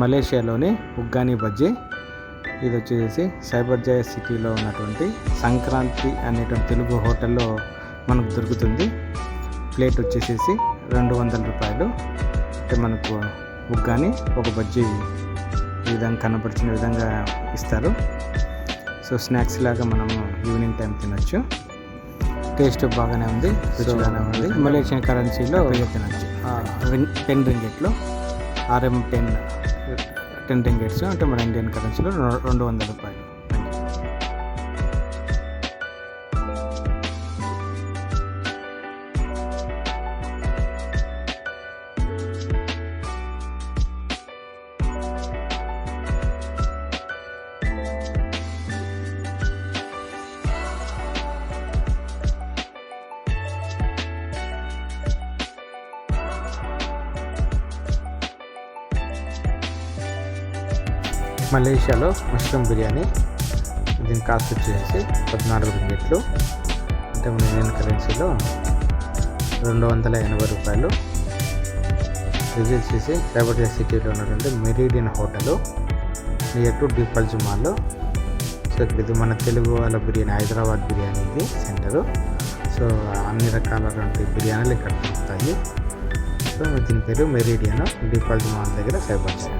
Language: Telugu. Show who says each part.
Speaker 1: మలేషియాలోని ఉగ్గాని బజ్జీ. ఇది వచ్చేసి సైబర్ జయ సిటీలో ఉన్నటువంటి సంక్రాంతి అనేటువంటి తెలుగు హోటల్లో మనకు దొరుకుతుంది. ప్లేట్ వచ్చేసేసి 200 రూపాయలు. అంటే మనకు ఉగ్గాని ఒక బజ్జీ ఈ విధంగా కనపరిచిన విధంగా ఇస్తారు. సో స్నాక్స్ లాగా మనము ఈవినింగ్ టైం తినొచ్చు. టేస్ట్ బాగానే ఉంది, రుచిగానే ఉంది. మలేషియన్ కరెన్సీలో తినొచ్చు. 10 రింగిట్లో RM10 రింగిట్స్ అంటే మన ఇండియన్ కరెన్సీలో 200 రూపాయలు. మలేషియాలో మష్రూమ్ బిర్యానీ, దీని కాస్ట్ వచ్చేసి 14 రింగిట్లు అంటే మన ఇండియన్ కరెన్సీలో 280 రూపాయలు. ఇది వచ్చేసి సైబర్ జయ సిటీలో ఉన్నటువంటి మెరీడియన్ హోటల్ నియర్ టు డీపల్జ్ మాల్. సో ఇది మన తెలుగు వాళ్ళ బిర్యానీ, హైదరాబాద్ బిర్యానీ ఇది సెంటరు. సో అన్ని రకాలైనటువంటి బిర్యానీలు ఇక్కడ దొరుకుతాయి. సో దీని పేరు మెరీడియన్, డీపల్జ్ మాల్ దగ్గర సైబర్ జయ.